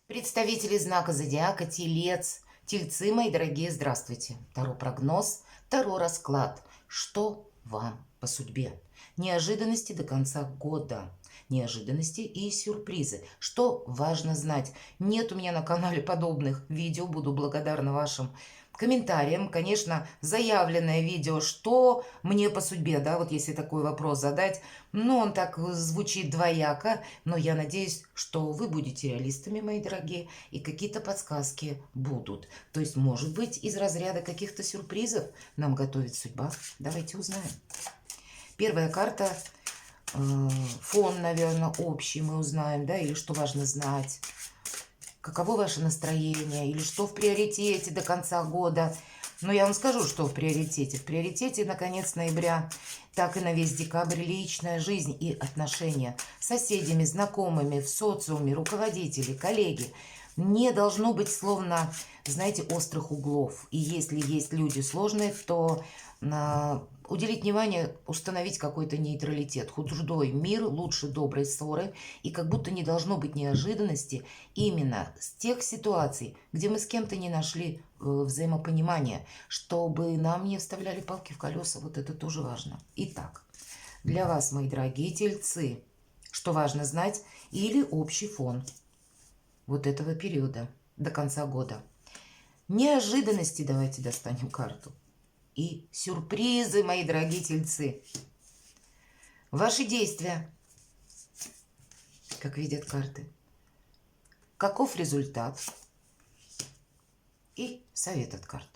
Представители знака зодиака Телец, Тельцы, мои дорогие, здравствуйте. Таро прогноз, Таро расклад. Что вам по судьбе? Неожиданности до конца года. Неожиданности и сюрпризы. Что важно знать? Нет у меня на канале подобных видео. Буду благодарна вашим комментариям. Конечно, заявленное видео, что мне по судьбе, да, вот если такой вопрос задать. Ну, он так звучит двояко, но я надеюсь, что вы будете реалистами, мои дорогие, и какие-то подсказки будут. То есть, может быть, из разряда каких-то сюрпризов нам готовит судьба. Давайте узнаем. Первая карта, фон, наверное, общий мы узнаем, да, или что важно знать. Каково ваше настроение, или что в приоритете до конца года. Но я вам скажу, что в приоритете. В приоритете на конец ноября, так и на весь декабрь личная жизнь и отношения с соседями, знакомыми, в социуме, руководители, коллеги. Не должно быть словно, знаете, острых углов. И если есть люди сложные, то уделить внимание, установить какой-то нейтралитет. Худой мир лучше доброй ссоры. И как будто не должно быть неожиданности именно с тех ситуаций, где мы с кем-то не нашли взаимопонимания, чтобы нам не вставляли палки в колеса. Вот это тоже важно. Итак, для вас, мои дорогие тельцы, что важно знать, или общий фон вот этого периода до конца года. Неожиданности, давайте достанем карту. И сюрпризы, мои дорогие тельцы. Ваши действия, как видят карты. Каков результат? И совет от карт.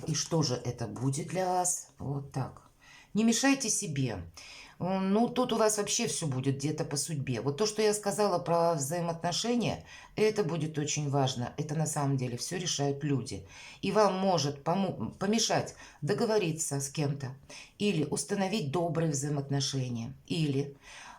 И что же это будет для вас? Вот так. Не мешайте себе. Ну, тут у вас вообще все будет где-то по судьбе. Вот то, что я сказала про взаимоотношения, это будет очень важно. Это на самом деле все решают люди. И вам может помешать договориться с кем-то, или установить добрые взаимоотношения, или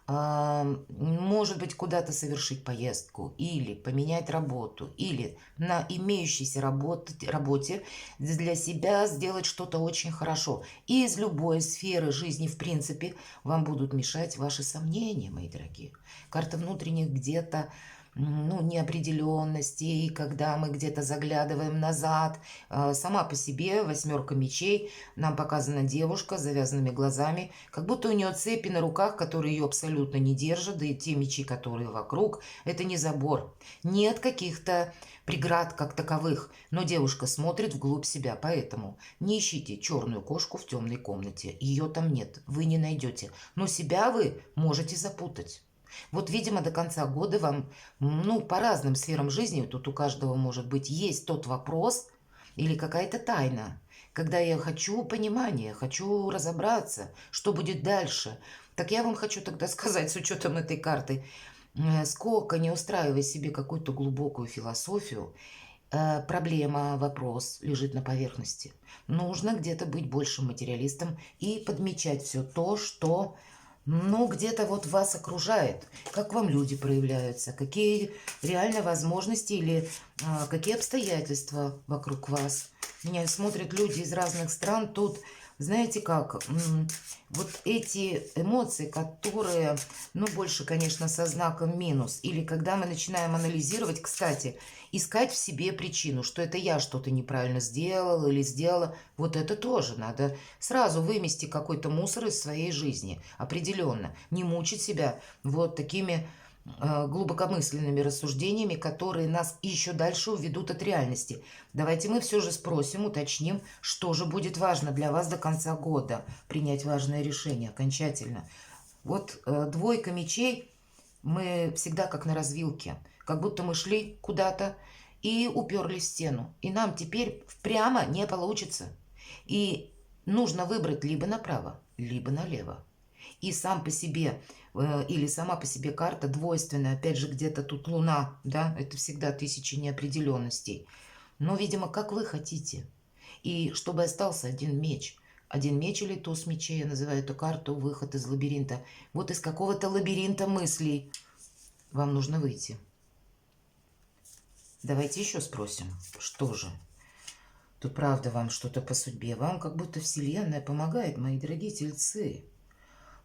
может быть, куда-то совершить поездку, или поменять работу, или на имеющейся работе для себя сделать что-то очень хорошо. И из любой сферы жизни, в принципе, вам будут мешать ваши сомнения, мои дорогие. Карта внутренних где-то неопределенностей, когда мы где-то заглядываем назад. Сама по себе восьмерка мечей. Нам показана девушка с завязанными глазами, как будто у нее цепи на руках, которые ее абсолютно не держат, да и те мечи, которые вокруг, это не забор. Нет каких-то преград как таковых, но девушка смотрит вглубь себя, поэтому не ищите черную кошку в темной комнате, ее там нет, вы не найдете, но себя вы можете запутать. Вот, видимо, до конца года вам, по разным сферам жизни, тут у каждого, может быть, есть тот вопрос или какая-то тайна, когда я хочу понимания, хочу разобраться, что будет дальше. Так я вам хочу тогда сказать, с учетом этой карты, сколько не устраивая себе какую-то глубокую философию, проблема, вопрос лежит на поверхности. Нужно где-то быть большим материалистом и подмечать все то, что где-то вот вас окружает, как вам люди проявляются, какие реально возможности или какие обстоятельства вокруг вас. Меня смотрят люди из разных стран, тут, знаете как, вот эти эмоции, которые, больше, конечно, со знаком минус, или когда мы начинаем анализировать, кстати, искать в себе причину, что это я что-то неправильно сделал или сделала, вот это тоже надо сразу вымести какой-то мусор из своей жизни, определенно, не мучить себя вот такими глубокомысленными рассуждениями, которые нас еще дальше уведут от реальности. Давайте мы все же спросим, уточним, что же будет важно для вас до конца года. Принять важное решение окончательно. Вот двойка мечей, мы всегда как на развилке. Как будто мы шли куда-то и уперлись в стену. И нам теперь прямо не получится. И нужно выбрать либо направо, либо налево. И сам по себе или сама по себе карта двойственная, опять же где-то тут луна, да, это всегда тысячи неопределенностей. Но, видимо, как вы хотите. И чтобы остался один меч. Один меч или туз мечей, я называю эту карту выход из лабиринта. Вот из какого-то лабиринта мыслей вам нужно выйти. Давайте еще спросим, что же? Тут правда вам что-то по судьбе. Вам как будто Вселенная помогает, мои дорогие тельцы.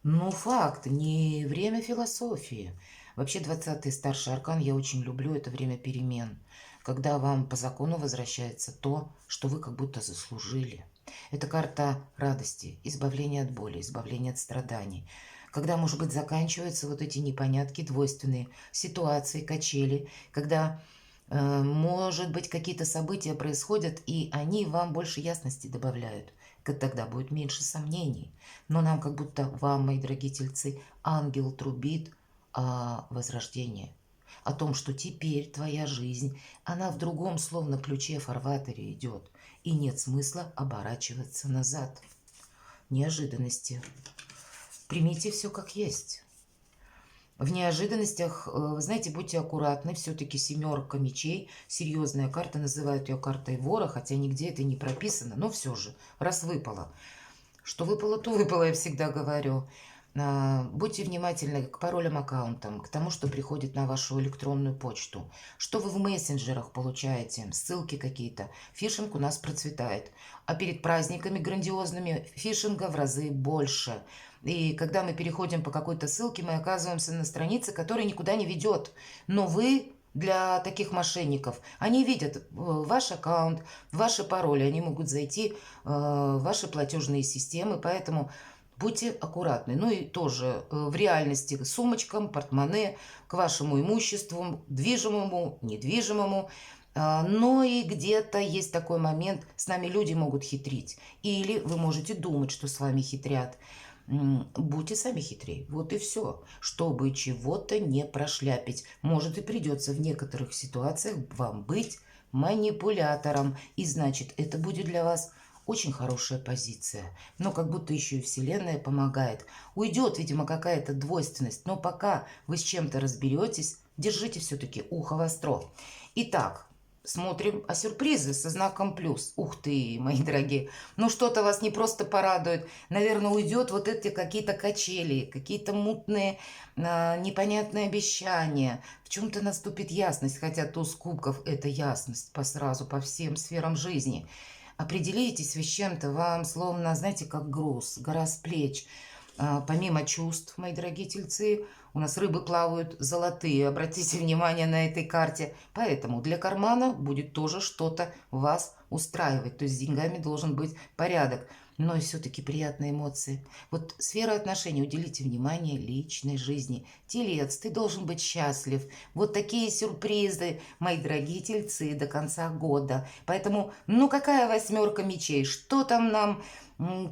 Факт, не время философии. Вообще 20-й старший аркан я очень люблю, это время перемен, когда вам по закону возвращается то, что вы как будто заслужили. Это карта радости, избавления от боли, избавления от страданий. Когда, может быть, заканчиваются вот эти непонятки, двойственные ситуации, качели, когда, может быть, какие-то события происходят, и они вам больше ясности добавляют. Тогда будет меньше сомнений. Но нам как будто вам, мои дорогие тельцы, ангел трубит о возрождении, о том, что теперь твоя жизнь, она в другом словно ключе фарватере идет, и нет смысла оборачиваться назад. Неожиданности. Примите все как есть. В неожиданностях, вы знаете, будьте аккуратны. Все-таки семерка мечей, серьезная карта, называют ее картой вора, хотя нигде это не прописано, но все же, раз выпало. Что выпало, то выпало, я всегда говорю. Будьте внимательны к паролям аккаунтам, к тому, что приходит на вашу электронную почту. Что вы в мессенджерах получаете, ссылки какие-то. Фишинг у нас процветает. А перед праздниками грандиозными фишинга в разы больше. И когда мы переходим по какой-то ссылке, мы оказываемся на странице, которая никуда не ведет. Но вы для таких мошенников, они видят ваш аккаунт, ваши пароли, они могут зайти в ваши платежные системы, поэтому будьте аккуратны. Ну и тоже в реальности к сумочкам, портмоне, к вашему имуществу, движимому, недвижимому. Но и где-то есть такой момент, с нами люди могут хитрить. Или вы можете думать, что с вами хитрят. Будьте сами хитрее. Вот и все. Чтобы чего-то не прошляпить. Может и придется в некоторых ситуациях вам быть манипулятором. И значит, это будет для вас очень хорошая позиция. Но как будто еще и Вселенная помогает. Уйдет, видимо, какая-то двойственность. Но пока вы с чем-то разберетесь, держите все-таки ухо востро. Итак, смотрим, а сюрпризы со знаком плюс. Ух ты, мои дорогие. Ну, что-то вас не просто порадует. Наверное, уйдет вот эти какие-то качели, какие-то мутные, непонятные обещания. В чем-то наступит ясность, хотя туз кубков – это ясность сразу по всем сферам жизни. Определитесь вы с чем-то, вам словно, знаете, как груз, гора с плеч. Помимо чувств, мои дорогие тельцы, у нас рыбы плавают золотые. Обратите внимание на этой карте. Поэтому для кармана будет тоже что-то вас устраивать. То есть с деньгами должен быть порядок. Но и все-таки приятные эмоции. Вот сфера отношений. Уделите внимание личной жизни. Телец, ты должен быть счастлив. Вот такие сюрпризы, мои дорогие тельцы, до конца года. Поэтому, ну какая восьмерка мечей? Что там нам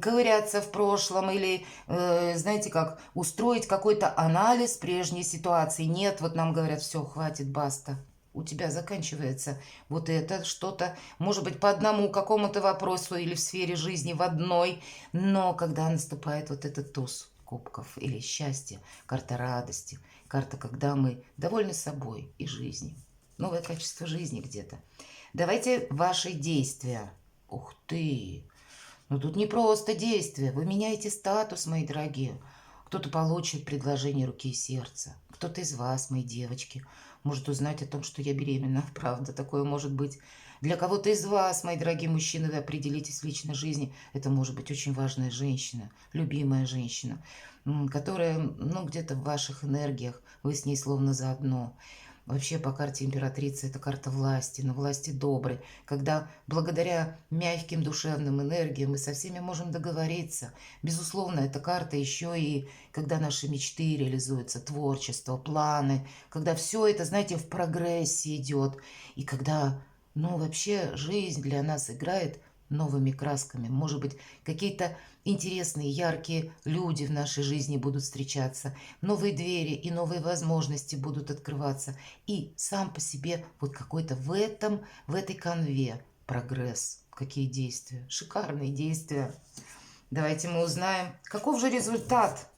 ковыряться в прошлом или, знаете, как устроить какой-то анализ прежней ситуации? Нет, вот нам говорят, все, хватит, баста. У тебя заканчивается вот это что-то, может быть, по одному какому-то вопросу или в сфере жизни в одной, но когда наступает вот этот туз кубков или счастье, карта радости, карта, когда мы довольны собой и жизнью, новое качество жизни где-то. Давайте ваши действия. Ух ты! Но тут не просто действия. Вы меняете статус, мои дорогие. Кто-то получит предложение руки и сердца. Кто-то из вас, мои девочки, может узнать о том, что я беременна. Правда, такое может быть. Для кого-то из вас, мои дорогие мужчины, вы определитесь в личной жизни. Это может быть очень важная женщина, любимая женщина, которая, ну, где-то в ваших энергиях, вы с ней словно заодно. Вообще по карте императрицы это карта власти, но власти доброй, когда благодаря мягким душевным энергиям мы со всеми можем договориться. Безусловно, эта карта еще и когда наши мечты реализуются, творчество, планы, когда все это, знаете, в прогрессе идет, и когда, ну, вообще жизнь для нас играет новыми красками. Может быть, какие-то интересные, яркие люди в нашей жизни будут встречаться, новые двери и новые возможности будут открываться. И сам по себе вот какой-то в этой канве прогресс. Какие действия? Шикарные действия. Давайте мы узнаем, каков же результат.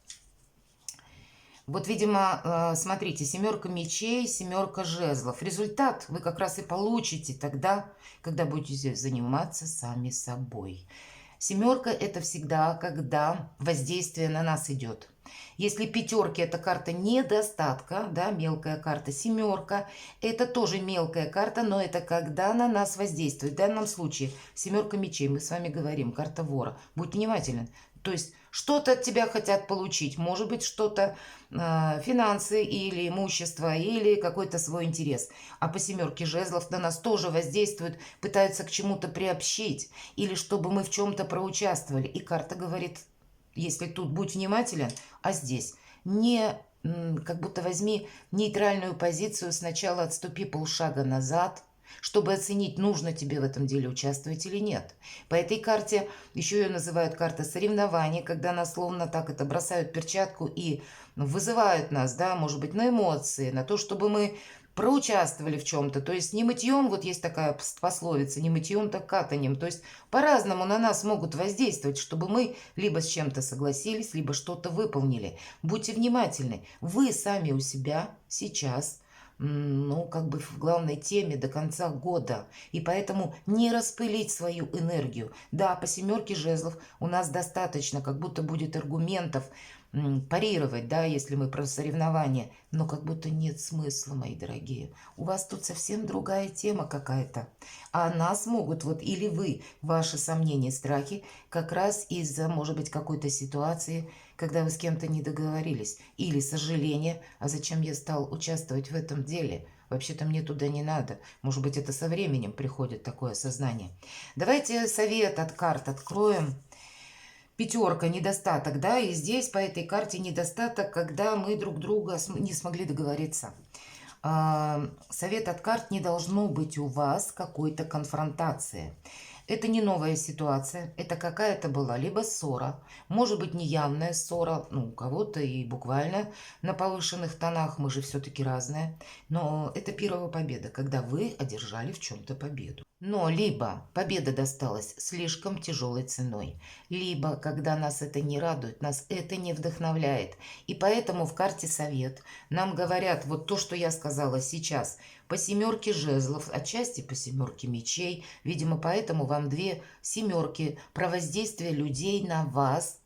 Вот, видимо, смотрите, семерка мечей, семерка жезлов. Результат вы как раз и получите тогда, когда будете заниматься сами собой. Семерка – это всегда, когда воздействие на нас идет. Если пятерки – это карта недостатка, да, мелкая карта, семерка – это тоже мелкая карта, но это когда на нас воздействует. В данном случае семерка мечей, мы с вами говорим, карта вора. Будь внимателен. То есть Что-то от тебя хотят получить, может быть, что-то, финансы или имущество, или какой-то свой интерес. А по семерке жезлов на нас тоже воздействуют, пытаются к чему-то приобщить, или чтобы мы в чем-то проучаствовали. И карта говорит, если тут будь внимателен, а здесь не как будто возьми нейтральную позицию, сначала отступи полшага назад, чтобы оценить, нужно тебе в этом деле участвовать или нет. По этой карте, еще ее называют карта соревнований, когда нас словно так это бросают перчатку и вызывают нас, да, может быть, на эмоции, на то, чтобы мы проучаствовали в чем-то. То есть не мытьем, вот есть такая пословица, не мытьем, так катанием. То есть по-разному на нас могут воздействовать, чтобы мы либо с чем-то согласились, либо что-то выполнили. Будьте внимательны. Вы сами у себя сейчас, ну, как бы в главной теме до конца года. И поэтому не распылить свою энергию. Да, по семерке жезлов у нас достаточно, как будто будет аргументов парировать, да, если мы про соревнования, но как будто нет смысла, мои дорогие. У вас тут совсем другая тема какая-то. А нас могут, вот или вы, ваши сомнения, страхи, как раз из-за, может быть, какой-то ситуации, когда вы с кем-то не договорились, или сожаление, а зачем я стал участвовать в этом деле? Вообще-то мне туда не надо. Может быть, это со временем приходит такое сознание. Давайте совет от карт откроем. Пятерка, недостаток, да, и здесь по этой карте недостаток, когда мы друг друга не смогли договориться. Совет от карт: не должно быть у вас какой-то конфронтации. Это не новая ситуация, это какая-то была либо ссора, может быть неявная ссора, ну, у кого-то и буквально на повышенных тонах, мы же все-таки разные, но это первая победа, когда вы одержали в чем-то победу. Но либо победа досталась слишком тяжелой ценой, либо когда нас это не радует, нас это не вдохновляет. И поэтому в карте совет нам говорят вот то, что я сказала сейчас, по семерке жезлов, отчасти по семерке мечей. Видимо, поэтому вам две семерки про воздействие людей на вас.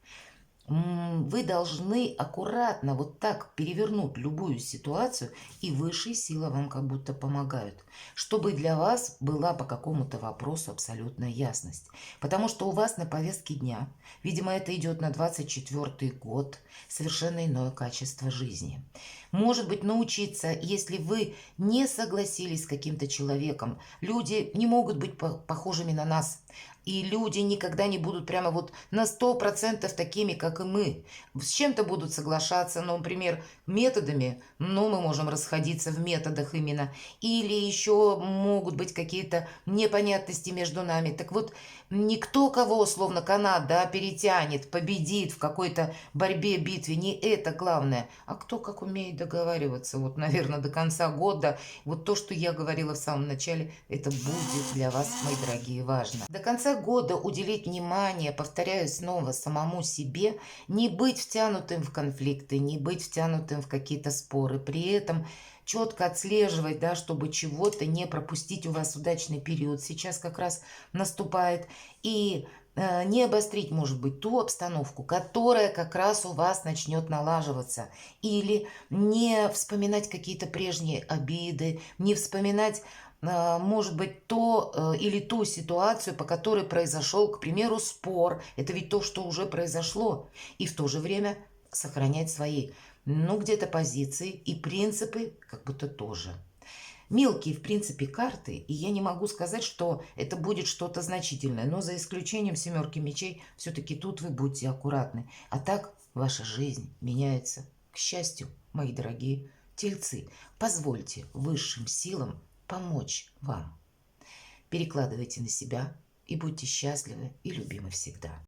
Вы должны аккуратно вот так перевернуть любую ситуацию, и высшие силы вам как будто помогают, чтобы для вас была по какому-то вопросу абсолютная ясность. Потому что у вас на повестке дня, видимо, это идет на 24-й год, совершенно иное качество жизни. Может быть, научиться, если вы не согласились с каким-то человеком, люди не могут быть похожими на нас. И люди никогда не будут прямо вот на 100% такими, как и мы. С чем-то будут соглашаться, ну, например, методами, но мы можем расходиться в методах именно. Или еще могут быть какие-то непонятности между нами. Так вот, никто кого, условно, канат, да, перетянет, победит в какой-то борьбе, битве. Не это главное, а кто как умеет договариваться. Вот, наверное, до конца года. Вот то, что я говорила в самом начале, это будет для вас, мои дорогие, важно. До конца года уделить внимание, повторяю снова, самому себе, не быть втянутым в конфликты, не быть втянутым в какие-то споры, при этом четко отслеживать, да, чтобы чего-то не пропустить. У вас удачный период сейчас как раз наступает, и не обострить, может быть, ту обстановку, которая как раз у вас начнет налаживаться, или не вспоминать какие-то прежние обиды, не вспоминать, может быть, то или ту ситуацию, по которой произошел, к примеру, спор. Это ведь то, что уже произошло. И в то же время сохранять свои, ну, где-то позиции и принципы как будто тоже. Мелкие, в принципе, карты, и я не могу сказать, что это будет что-то значительное, но за исключением семерки мечей, все-таки тут вы будьте аккуратны. А так ваша жизнь меняется. К счастью, мои дорогие тельцы, позвольте высшим силам помочь вам. Перекладывайте на себя и будьте счастливы и любимы всегда.